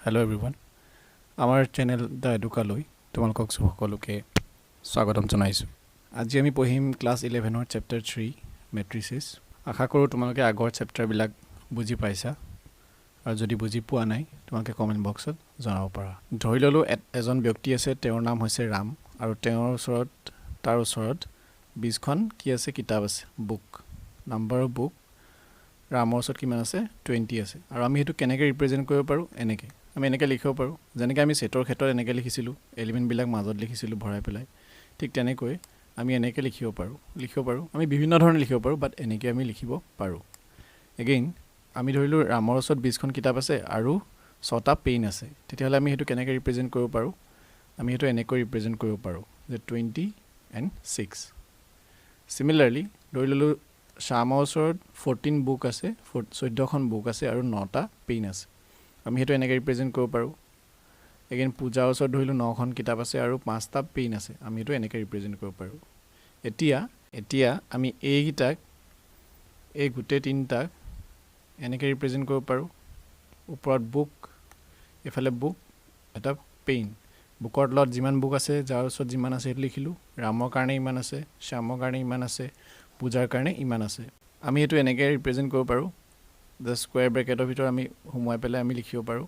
Hello everyone. Our channel The Edukaloi তোমালোকক সকলোকে স্বাগতম জনাইছো। আজি আমি পঢ়িম ক্লাস 11 ৰ chapter 3 matrices। আশা কৰো তোমালোকে আগৰ chapter বিলাক বুজি পাইছা আৰু যদি বুজি পোৱা নাই তোমালোকে কমেন্ট বক্সত জনাব পাৰা। ধৰি ললো এজন ব্যক্তি আছে, তেওঁৰ নাম হৈছে ৰাম আৰু তাৰ ওচৰত 20 খন কি আছে কিতাপ আছে, বুক। নাম্বাৰ অফ বুক ৰামৰ ওচৰত কিমান আছে 20 আছে আৰু আমি হেতু কেনেকৈ ৰিপ্ৰেজেন্ট কৰিব পাৰো এনেকৈ। আমি এনেকৈ লিখিব পাৰো যেনেকৈ আমি সেটৰ ক্ষেত্ৰত এনেকৈ লিখিছিলো, এলিমেন্ট বিলাক মাজত লিখিছিলো ভৰাই পেলাই। ঠিক তেনেকৈ আমি এনেকৈ লিখিব পাৰো। আমি বিভিন্ন ধৰণে লিখিব পাৰো, বাট এনেকৈ আমি লিখিব পাৰো। এগেইন আমি ধৰিলো ৰামৰ ওচৰত 20 খন কিতাপ আছে আৰু 6টা পেইন আছে। তেতিয়াহলে আমি হেতু কেনেকৈ ৰিপ্ৰেজেন্ট কৰিব পাৰো? আমি হেতু এনেকৈ ৰিপ্ৰেজেন্ট কৰিব পাৰো যে 20 and 6। সিমিলাৰলি ধৰি ললো শ্যামৰ ওচৰত 14 বুক আছে, 14 খন বুক আছে আৰু 9টা পেইন আছে। আমি হেতু এনেকৈ ৰিপ্ৰেজেন্ট কৰিব পাৰো। এগেইন পূজাৰ ওচৰত ধৰিলো 9 খন কিতাপ আছে আৰু 5টা পেইন আছে। আমি হেতু এনেকৈ ৰিপ্ৰেজেন্ট কৰিব পাৰো। এতিয়া আমি এই গোটেই তিনটাক এনেকৈ ৰিপ্ৰেজেন্ট কৰিব পাৰো। ওপৰত বুক, এফালে বুক, এটা পেইন। বুকৰ তলত যিমান বুক আছে, যাৰ ওচৰত যিমান আছে হেতু লিখিলো। ৰামৰ কাৰণে ইমান আছে, শ্যামৰ কাৰণে ইমান আছে, পূজাৰ কাৰণে ইমান আছে। আমি হেতু এনেকৈ ৰিপ্ৰেজেন্ট কৰিব পাৰো। The square bracket of ভিতৰ আমি হুমুৱাই পেলাই আমি লিখিব পাৰো।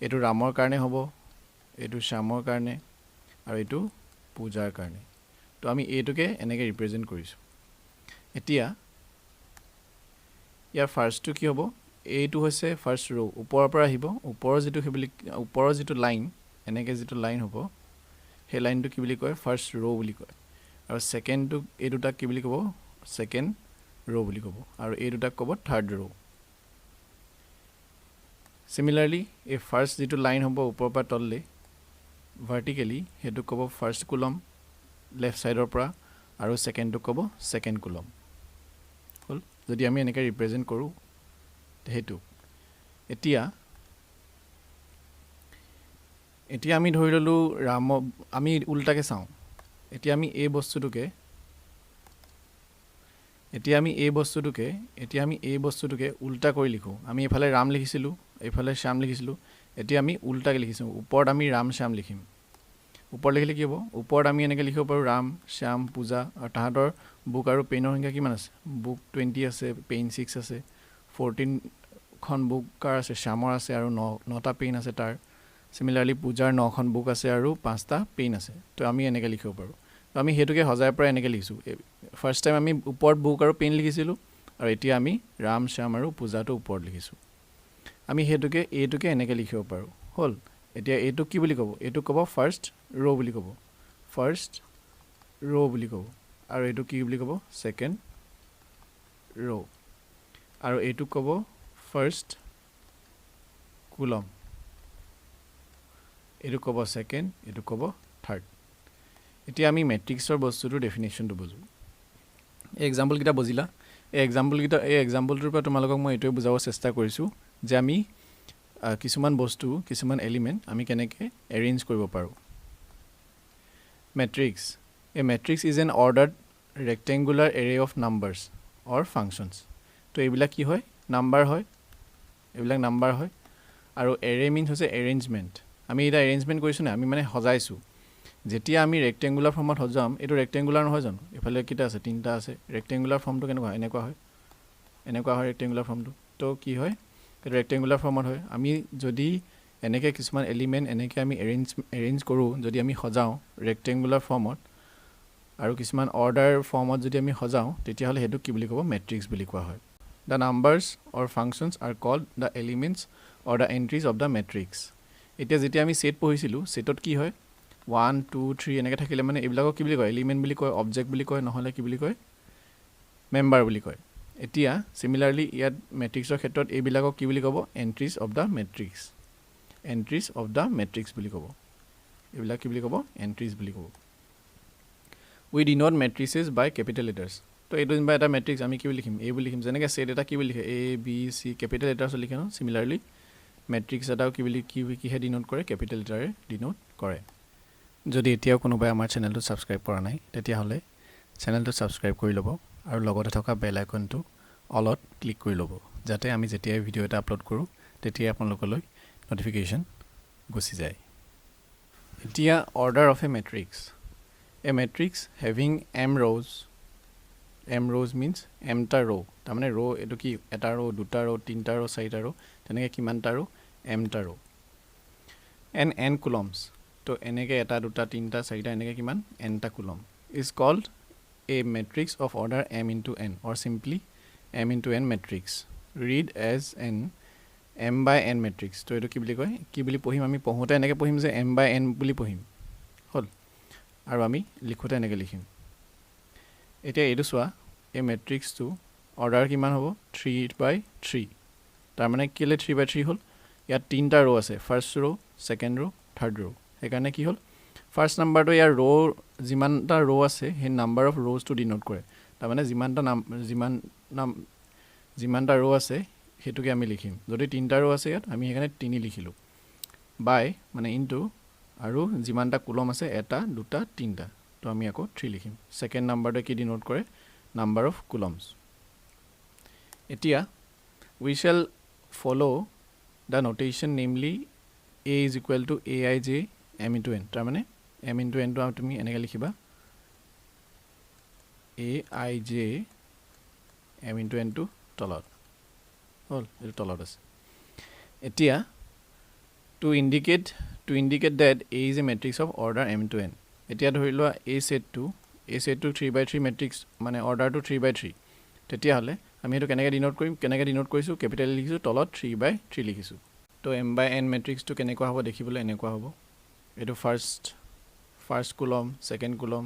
এটো ৰামৰ কাৰণে হ'ব, এটো শ্যামৰ কাৰণে আৰু এটো পূজাৰ কাৰণে। তো আমি এটোকে এনেকৈ ৰিপ্ৰেজেন্ট কৰিছো। এতিয়া ইয়াৰ ফাৰ্স্ট টু কি হ'ব? এইটো হৈছে ফাৰ্স্ট ৰো, ওপৰৰ পৰা আহিব। ওপৰৰ যিটো লাইন, এনেকৈ যিটো লাইন হ'ব, সেই লাইনটো কি বুলি কয়? ফাৰ্স্ট ৰো বুলি কয়। আৰু সেকেন্ডটো এই দুটাক কি বুলি ক'ব? সেকেন্ড ৰো বুলি ক'ব। আৰু এই দুটাক ক'ব থাৰ্ড ৰো। Similarly, a first যিটো লাইন হ'ব ওপৰৰ পৰা তললে ভাৰ্টিকেলি, হেতু ক'ব ফাৰ্স্ট কলম লেফট সাইডৰ পৰা, আৰু সেকেন্ডটো ক'ব সেকেন্ড কলম। হল, যদি আমি এনেকৈ ৰিপ্ৰেজেন্ট কৰো হেতু। এতিয়া আমি ধৰি ললো ৰাম, আমি উল্টাকে চাওঁ। এতিয়া আমি এই বস্তুটোকে উল্টা কৰি লিখো। আমি এফালে ৰাম লিখিছিলো, এফালে শ্যাম লিখিছিলো। এতিয়া আমি উল্টাকে লিখিছো। ওপৰত আমি ৰাম শ্যাম লিখিম। ওপৰত লিখিলে কি হ'ব? ওপৰত আমি এনেকৈ লিখিব পাৰো ৰাম শ্যাম পূজা, আৰু তাহাঁতৰ বুক আৰু পেইনৰ সংখ্যা কিমান আছে? বুক 20 আছে, পেইন 6 আছে, 14 খন বুক কাৰ আছে? শ্যামৰ আছে, আৰু 9টা পেইন আছে তাৰ। সিমিলাৰলি পূজাৰ 9 খন বুক আছে আৰু 5টা পেইন আছে। তো আমি এনেকৈ লিখিব পাৰো। তো আমি হেতুকে হজাই পৰা এনেকৈ লিখিছো। ফাৰ্স্ট টাইম আমি ওপৰত বুক আৰু পেইন লিখিছিলো, আৰু এতিয়া আমি ৰাম শ্যাম আৰু পূজাটো ওপৰত লিখিছো। আমি হেতুকে এইটোকে এনেকৈ লিখিব পাৰো। হল, এতিয়া এইটো কি বুলি ক'ব? এইটো ক'ব ফাৰ্স্ট ৰো বুলি ক'ব। আৰু এইটো কি বুলি ক'ব? সেকেন্ড ৰো। আৰু এইটো ক'ব ফাৰ্স্ট কলম, এইটো ক'ব সেকেন্ড, এইটো ক'ব থাৰ্ড। এতিয়া আমি মেট্ৰিক্সৰ বস্তুটোৰ ডেফিনেশ্যনটো বুজো। এই এক্সাম্পল কেইটা বুজিলা? এই এক্সাম্পলটোৰ পৰা তোমালোকক মই এইটোৱে বুজাব চেষ্টা কৰিছো যে আমি কিছুমান বস্তু, কিছুমান এলিমেন্ট আমি কেনেকৈ এৰেঞ্জ কৰিব পাৰো। Matrix, a matrix is an ordered rectangular array of numbers or functions. তো এইবিলাক কি হয়? নাম্বাৰ হয়। আৰু array means হৈছে arrangement. আমি এটা arrangement কৰিছো না, আমি মানে সজাইছো। যেতিয়া আমি ৰেক্টেংগুলাৰ ফৰ্মত সজাম, এইটো ৰেক্টেংগুলাৰ নহয় জানো? এফালে কিটা আছে? 3টা আছে। ৰেক্টেংগুলাৰ ফৰ্মটো কেনেকুৱা? এনেকুৱা হয় ৰেক্টেংগুলাৰ ফৰ্মটো। তো কি হয়? এটা ৰেক্টেংগুলাৰ ফৰ্মত হয়। আমি যদি এনেকৈ কিছুমান এলিমেন্ট এনেকৈ আমি এৰেঞ্জ কৰো, যদি আমি সজাও ৰেক্টেংগুলাৰ ফৰ্মত, আৰু কিছুমান অৰ্ডাৰ ফৰ্মত যদি আমি সজাও, তেতিয়াহলে হেতু কি বুলি ক'ব? মেট্ৰিক্স বুলি কোৱা হয়। The numbers or functions are called the elements or the entries of the matrix. এতিয়া যেতিয়া আমি সেট পঢ়িছিলো, সেটত কি হয়? 1 2 3 এনেকৈ থাকিলে মানে এইবিলাকক কি বুলি কয়? এলিমেন্ট বুলি কয়, অবজেক্ট বুলি কয়, নহলে কি বুলি কয়? মেম্বাৰ বুলি কয়। এতিয়া সিমিলাৰলি ইয়াত মেট্ৰিক্সৰ ক্ষেত্ৰত এইবিলাকক কি বুলি ক'ব? এন্ট্ৰিজ অফ দা মেট্ৰিক্স বুলি ক'ব। এইবিলাক কি বুলি ক'ব? এন্ট্ৰিজ বুলি ক'ব। We denote matrices by capital letters. তো এইটো যেনিবা এটা মেট্ৰিক্স, আমি কি বুলি লিখিম? A বুলি লিখিম। যেনেকৈ সেট এটা কি বুলি লিখে? A B C কেপিটেল লেটাৰ্ছত লিখে ন? সিমিলাৰলি মেট্ৰিক্স এটাও কিহে ডিনোট কৰে? কেপিটেল লেটাৰে ডিনোট কৰে। যদি এতিয়াও কোনোবাই আমাৰ চেনেলটো ছাবস্ক্ৰাইব কৰা নাই, তেতিয়াহ'লে চেনেলটো ছাবস্ক্ৰাইব কৰি ল'ব আৰু লগতে থকা বেল আইকনটো অলত ক্লিক কৰি ল'ব, যাতে আমি যেতিয়াই ভিডিঅ' এটা আপলোড কৰোঁ তেতিয়াই আপোনালোকলৈ নটিফিকেশ্যন গুচি যায় এতিয়া order of A matrix A matrix having m rows means mটা ৰ' তাৰমানে ৰ' এইটো কি এটা ৰ' দুটা ৰ' তিনিটা ৰ' চাৰিটা ৰ' তেনেকৈ কিমানটা ৰ' mটা ৰ' and n coulombs তো এনেকৈ এটা দুটা তিনিটা চাৰিটা এনেকৈ কিমান nটা coulomb is called a matrix of order m into n or simply m into n matrix read as an m by n matrix তো এইটো কি বুলি কয় কি বুলি পঢ়িম আমি পঢ়োতে এনেকৈ পঢ়িম যে m by n বুলি পঢ়িম হ'ল আৰু আমি লিখোতে এনেকৈ লিখিম এতিয়া এইটো চোৱা এই মেট্ৰিক্সটো অৰ্ডাৰ কিমান হ'ব 3/3 তাৰমানে কেলে 3/3 হ'ল ইয়াত তিনিটা ৰ' আছে ফাৰ্ষ্ট ৰ' ছেকেণ্ড ৰ' থাৰ্ড ৰ' সেইকাৰণে কি হ'ল ফাৰ্ষ্ট নাম্বাৰটো ইয়াৰ ৰ' যিমানটা ৰ' আছে সেই নাম্বাৰ অফ ৰ'জটো ডিনোট কৰে তাৰমানে যিমানটা ৰ' আছে সেইটোকে আমি লিখিম যদি তিনিটা ৰ' আছে ইয়াত আমি সেইকাৰণে 3 লিখিলোঁ বাই মানে ইনটু আৰু যিমানটা কুলম আছে এটা দুটা তিনিটা তো আমি আকৌ 3 লিখিম সেকেন্ড নাম্বাৰটো কি ডিনোট কৰে নাম্বাৰ অফ কুলমস এতিয়া we shall follow the notation namely a is equal to aij m into n তাৰমানে m into n তো তুমি এনেকৈ লিখিবা aij m into n to তলত হল এইটো তলত আছে এতিয়া to indicate that a is a matrix of order m to n এতিয়া ধৰি লোৱা a set to 3/3 matrix মানে অৰ্ডাৰটো 3/3 তেতিয়া হলে আমি এটো কেনেকৈ ডিনোট কৰিছো ক্যাপিটাল লিখিছো তলত 3/3 লিখিছো তো m by n matrix তো কেনেকুৱা হ'ব দেখিবলৈ এনেকুৱা হ'ব এটো first coulomb second coulomb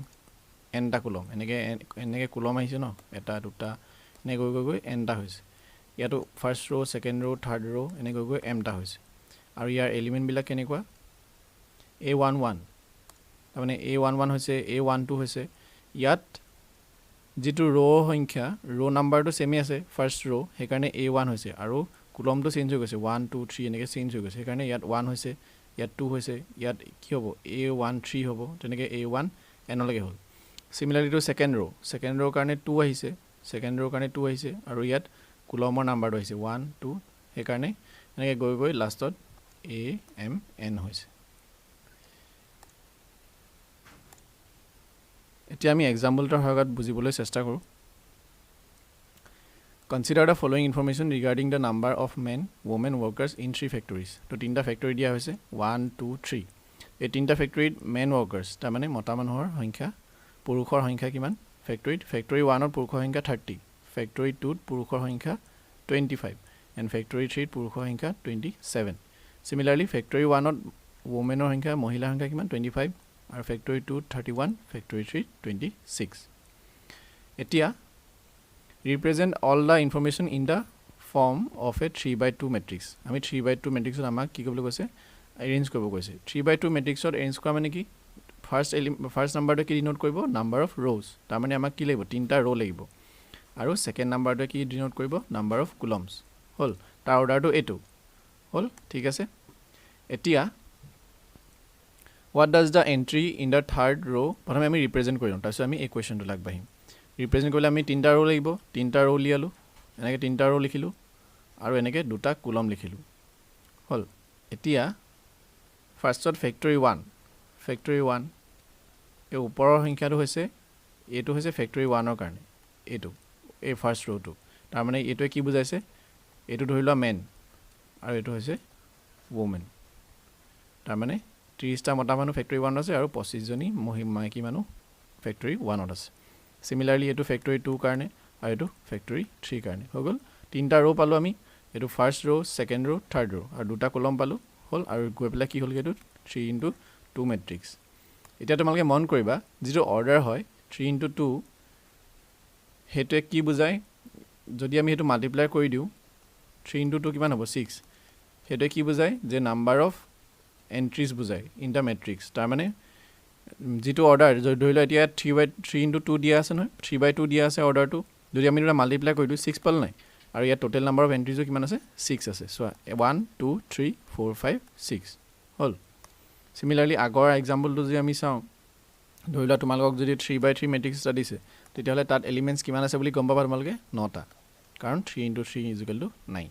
n টা কুলম এনেকৈ কুলম আহিছে ন এটা দুটা এনে গৈ n টা হৈছে ইয়াতো ফাৰ্ষ্ট ৰ' সেকেন্ড ৰ' থাৰ্ড ৰ' এনে গৈ m টা হৈছে আৰু ইয়াৰ এলিমেন্ট বিলাক কেনেকুৱা a11 তাৰমানে a11 হৈছে a12 হৈছে ইয়াত যেটো ৰ' সংখ্যা ৰ' নাম্বাৰটো সেমে আছে ফাৰ্ষ্ট ৰ' সেইকাৰণে a1 হৈছে আৰু কুলমটো চেঞ্জ হৈ গৈছে 1 2 3 এনেকৈ চেঞ্জ হৈ গৈছে সেইকাৰণে ইয়াত 1 হৈছে ইয়াত 2 হৈছে ইয়াত কি হ'ব a13 হ'ব তেনেকৈ a1 n লৈকে হ'ল সিমিলাৰলি টু সেকেন্ড ৰ' কাৰণে 2 আহিছে সেকেন্ড ৰ' কাৰণে 2 আহিছে আৰু ইয়াত কুলমৰ নাম্বাৰটো আহিছে 1 2 সেইকাৰণে এনেকৈ গৈ লাষ্টত a m n হৈছে এতিয়া আমি এক্সাম্পলটাৰ সহায়ত বুজিবলৈ চেষ্টা কৰো Consider the following information regarding the number of men, women workers in 3 factories. তো তিনটা ফ্যাক্টৰি দিয়া হৈছে 1 2 3 এই তিনটা ফ্যাক্টৰিত মেন ওয়াৰ্কাৰ্স তাৰ মানে মতা মানুহৰ সংখ্যা পুৰুষৰ সংখ্যা কিমান ফ্যাক্টৰি 1 ৰ পুৰুষৰ সংখ্যা 30 ফ্যাক্টৰি 2 ত পুৰুষৰ সংখ্যা 25 and ফ্যাক্টৰি 3 ত পুৰুষৰ সংখ্যা 27 Similarly ফ্যাক্টৰি 1 ত womenৰ সংখ্যা মহিলাৰ সংখ্যা কিমান 25 আৰু ফ্যাক্টৰি 2 31 ফ্যাক্টৰি 3 26 এতিয়া represent all the information in the form of a 3/2 matrix আমি 3/2 matrix ত আমাক কি কৰিব কৈছে arrange কৰিব কৈছে 3/2 matrix ত arrange কৰা মানে কি ফাৰ্স্ট নাম্বাৰটো কি ডিনোট কৰিব নাম্বাৰ অফ rows তাৰ মানে আমাক কি লাগিব তিনটা ৰ' লাগিব আৰু সেকেন্ড নাম্বাৰটো কি ডিনোট কৰিব নাম্বাৰ অফ কুলমস হল তাৰ অৰ্ডাৰটো এটো হল ঠিক আছে এতিয়া what does the entry in the third row প্ৰথমে আমি ৰিপ্ৰেজেন্ট কৰিম তাৰপিছত আমি ইকুৱেশ্যনটো লাগবাহিম ৰিপ্ৰেজেন্ট কৰিলে আমি তিনটা ৰ' লাগিব তিনটা ৰ' লিয়ালো এনেকৈ তিনটা ৰ' লিখিলো আৰু এনেকৈ দুটা কুলম লিখিলো হল এতিয়া ফাৰ্ষ্টত ফ্যাক্টৰি 1 এই ওপৰৰ সংখ্যাটো হৈছে এটো হৈছে ফ্যাক্টৰি 1 ৰ কাৰণে এটো এই ফাৰ্ষ্ট ৰ'টো তাৰ মানে এটোৱে কি বুজাইছে এটো ধৰি লোৱা মেন আৰু এটো হৈছে ওমেন তাৰ মানে 30টা মতা মানুহ ফ্যাক্টৰি 1 আছে আৰু 25 জনী মাইকী মানুহ ফ্যাক্টৰি 1 ত আছে Similarly এটো ফ্যাক্টৰি 2 কাৰণে আৰু এটো ফ্যাক্টৰি 3 কাৰণে হৈ গল তিনটা ৰ' পালো আমি এটো ফাৰ্ষ্ট ৰ' সেকেন্ড ৰ' থাৰ্ড ৰ' আৰু দুটা কলম পালো হল আৰু গৈ পেলা কি হল গেটো 3/2 মেট্ৰিক্স এতিয়া তোমালকে মন কৰিবা যেটো অৰ্ডাৰ হয় 3/2 হেতে কি বুজায় যদি আমি হেতু মাল্টিপ্লাই কৰি দিও 3/2 কিমান হ'ব 6 হেতে কি বুজায় যে নাম্বাৰ অফ এন্ট্ৰিজ বুজায় ইন দা মেট্ৰিক্স তাৰ মানে যেটো অৰ্ডাৰ ধৰি লও এতিয়া 3/2 দিয়া আছে নহয় 3/2 দিয়া আছে অৰ্ডাৰটো যদি আমি এটা মাল্টিপ্লাই কৰি দিও 6 পাল নাই আৰু ইয়াত টোটাল নাম্বাৰ অফ এন্ট্ৰিজ কিমান আছে 6 আছে সো 1 2 3 4 5 6 হল সিমিলাৰলি আগৰ এক্সাম্পলটো যদি আমি চাও ধৰি লও তোমালোকক যদি 3/3 মেট্ৰিক্স এটা দিছে তেতিয়াহলে তাত এলিমেন্টস কিমান আছে বুলি গম পাবা তোমালোকে 9টা কাৰণ 3 * 3 = 9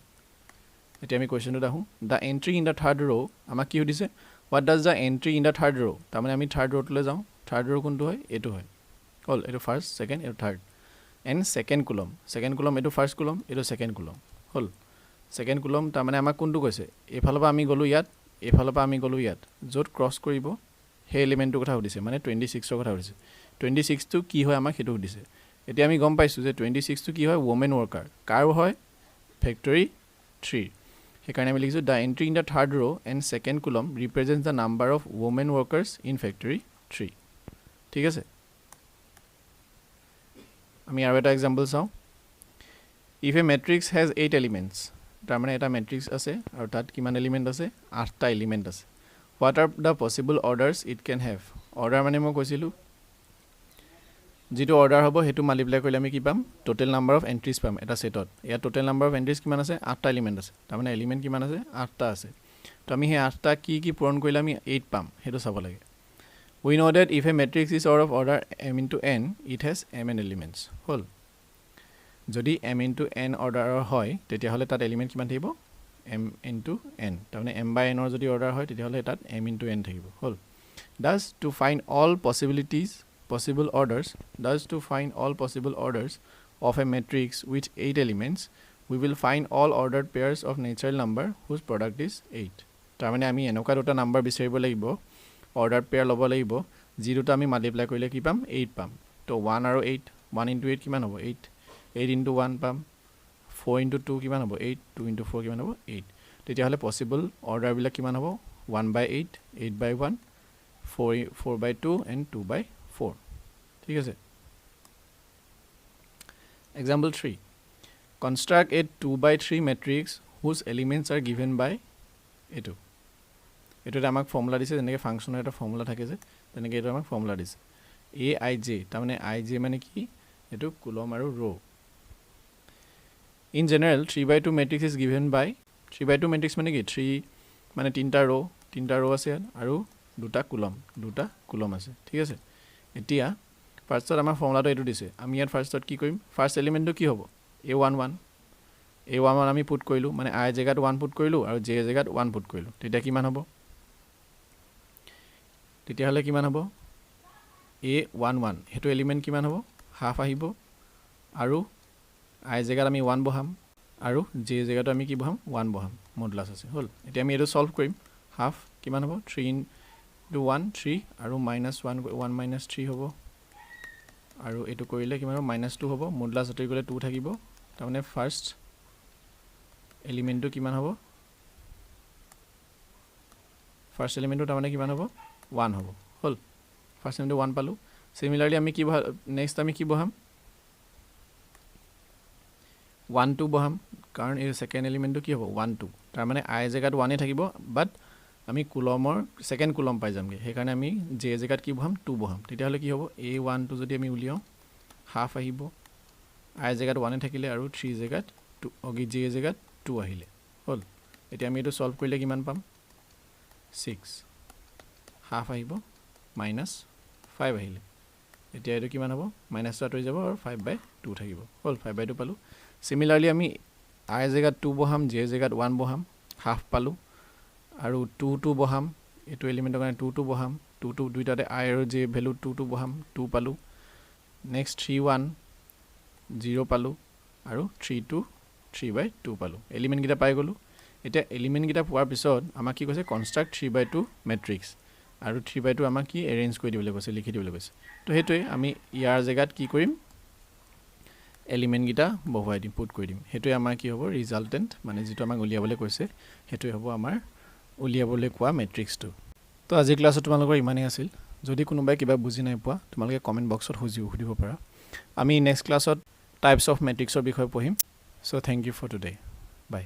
এতিয়া আমি কোৱেশ্চনটোত আহোঁ the entry in the third ৰ' আমাক কি সুধিছে what does the entry in the third ৰ' তাৰমানে আমি থাৰ্ড ৰ'টোলৈ যাওঁ থাৰ্ড ৰ' কোনটো হয় এইটো হয় হ'ল এইটো ফাৰ্ষ্ট ছেকেণ্ড এইটো থাৰ্ড এণ্ড ছেকেণ্ড কুলম এইটো ফাৰ্ষ্ট কুলম এইটো ছেকেণ্ড কুলম হ'ল ছেকেণ্ড কুলম তাৰমানে আমাক কোনটো কৈছে এইফালৰ পৰা আমি গ'লোঁ ইয়াত এইফালৰ পৰা আমি গ'লোঁ ইয়াত য'ত ক্ৰছ কৰিব সেই এলিমেণ্টটোৰ কথা সুধিছে মানে 26ৰ কথা সুধিছে 26টো কি হয় আমাক সেইটো সুধিছে এতিয়া আমি গম পাইছোঁ যে 26টো কি হয় ওমেন ৱৰ্কাৰ কাৰ হয় ফেক্টৰী 3 সেইকাৰণে আমি লিখিছোঁ the entry in the third row' and second column represents the number of women workers in factory 3 ঠিক আছে আমি আৰু এটা এক্সাম্পল চাওঁ if a matrix has 8 elements তাৰমানে এটা মেট্ৰিক্স আছে আৰু তাত কিমান এলিমেণ্ট আছে 8টা এলিমেণ্ট আছে what are the possible orders it can have order মানে মই কৈছিলোঁ যিটো অৰ্ডাৰ হ'ব সেইটো মাল্টিপ্লাই কৰিলে আমি কি পাম টোটেল নাম্বাৰ অফ এণ্ট্ৰিজ পাম এটা ছেটত ইয়াত টোটেল নাম্বাৰ অফ এণ্ট্ৰিজ কিমান আছে 8টা এলিমেণ্ট আছে তাৰমানে এলিমেণ্ট কিমান আছে 8টা আছে তো আমি সেই 8টা কি পূৰণ কৰিলে আমি 8 পাম সেইটো চাব লাগে we know' that if a matrix is order of order m into n it has mn elements হ'ল যদি m ইনটু n অৰ্ডাৰৰ হয় তেতিয়াহ'লে তাত এলিমেণ্ট কিমান থাকিব m ইনটু n তাৰমানে m বাই n ৰ যদি অৰ্ডাৰ হয় তেতিয়াহ'লে তাত m ইনটু n থাকিব হ'ল does to find all possible orders of a matrix with 8 elements we will find all ordered pairs of natural number whose product is 8 তাৰমানে আমি এনেকুৱা দুটা নাম্বাৰ বিচাৰিব লাগিব অৰ্ডাৰ পেয়াৰ ল'ব লাগিব যি দুটা আমি মাল্টিপ্লাই কৰিলে কি পাম 8 পাম তো 1 আৰু 8 1 ইনটু 8 কিমান হ'ব 8 8 ইনটু 1 পাম 4 ইনটু 2 কিমান হ'ব 8 2 ইনটু 4 কিমান হ'ব 8 তেতিয়াহ'লে পচিবল অৰ্ডাৰবিলাক কিমান হ'ব 1 বাই 8 8 বাই 1 4 বাই 2 এণ্ড 2 বাই 4 ঠিক আছে example 3 construct a 2 by 3 matrix whose elements are given by এইটো আমাক ফৰ্মুলা দিছে যেনেকৈ ফাংচনৰ এটা ফৰ্মুলা থাকে যে তেনেকৈ এইটো আমাক ফৰ্মুলা দিছে aij তাৰমানে ij মানে কি এইটো কুলম আৰু ৰ' in general 3 by 2 matrix is given by 3 by 2 matrix মানে কি 3 মানে তিনিটা ৰ' আছে আৰু দুটা কুলম আছে ঠিক আছে এতিয়া ফাৰ্ষ্টত আমাৰ ফৰ্মুলাটো এইটো দিছে আমি ইয়াত ফাৰ্ষ্টত কি কৰিম ফাৰ্ষ্ট এলিমেণ্টটো কি হ'ব a11 আমি পুট কৰিলোঁ মানে i জেগাত 1 পুট কৰিলোঁ আৰু j জেগাত 1 পুট কৰিলোঁ তেতিয়াহ'লে কিমান হ'ব a11 সেইটো এলিমেণ্ট কিমান হ'ব হাফ আহিব আৰু i জেগাত আমি 1 বহাম আৰু j জেগাতো আমি কি বহাম 1 বহাম মডুলাছ আছে হ'ল এতিয়া আমি এইটো সলভ কৰিম হাফ কিমান হ'ব 3 ইনটু 1 3 আৰু -1 মাইনাছ 3 হ'ব আৰু এইটো কৰিলে কিমান হ'ব -2 হ'ব মডুলাছ আঁতৰি গ'লে 2 থাকিব তাৰমানে ফাৰ্ষ্ট এলিমেণ্টটো কিমান হ'ব ফাৰ্ষ্ট এলিমেণ্টটো তাৰমানে কিমান হ'ব 1 হ'ব হ'ল ফাৰ্ষ্ট এলিমেণ্টটো 1 পালোঁ সিমিলাৰলি আমি কি নেক্সট আমি কি বহাম 1 2 বহাম কাৰণ এই ছেকেণ্ড এলিমেণ্টটো কি হ'ব 1 2 তাৰমানে i জেগাত 1 থাকিব বাট আমি কুলমৰ ছেকেণ্ড কুলম পাই যামগৈ সেইকাৰণে আমি j জেগাত কি বহাম 2 বহাম তেতিয়াহ'লে কি হ'ব a12 যদি আমি উলিয়াওঁ হাফ আহিব i জেগাত 1 থাকিলে আৰু 3 জেগাত 2 j জেগাত 2 আহিলে হ'ল এতিয়া আমি এইটো সলভ কৰিলে কিমান পাম 6 হাফ আহিব -5 আহিলে এতিয়া এইটো কিমান হ'ব মাইনাছটো আঁতৰি যাব আৰু 5/2 থাকিব হ'ল 5/2 পালোঁ সিমিলাৰলি আমি i জেগাত 2 বহাম j জেগাত 1 বহাম হাফ পালোঁ আৰু 2 বহাম এইটো এলিমেণ্টৰ কাৰণে 2 বহাম 2 দুইটাতে i আৰু j ভেলু 2 বহাম 2 পালোঁ নেক্সট 3 1 0 পালোঁ আৰু 3/2 পালোঁ এলিমেণ্টকেইটা পাই গ'লোঁ এতিয়া এলিমেণ্টকেইটা পোৱাৰ পিছত আমাক কি কৈছে কনষ্ট্ৰাক্ট 3/2 মেট্ৰিক্স আৰু 3/2 আমাক কি এৰেঞ্জ কৰি দিবলৈ কৈছে লিখি দিবলৈ কৈছে তো সেইটোৱে আমি ইয়াৰ জেগাত কি কৰিম এলিমেণ্টকেইটা বহুৱাই দিম পুট কৰি দিম সেইটোৱে আমাৰ কি হ'ব ৰিজাল্টেণ্ট মানে যিটো আমাক উলিয়াবলৈ কৈছে সেইটোৱে হ'ব আমাৰ উলিয়াবলৈ কোৱা মেট্ৰিক্সটো তো আজিৰ ক্লাছত তোমালোকৰ ইমানেই আছিল যদি কোনোবাই কিবা বুজি নাই পোৱা তোমালোকে কমেণ্ট বক্সত সুধিব পাৰা আমি নেক্সট ক্লাছত টাইপছ অফ মেট্ৰিক্সৰ বিষয়ে পঢ়িম চ' থেংক ইউ ফৰ টুডে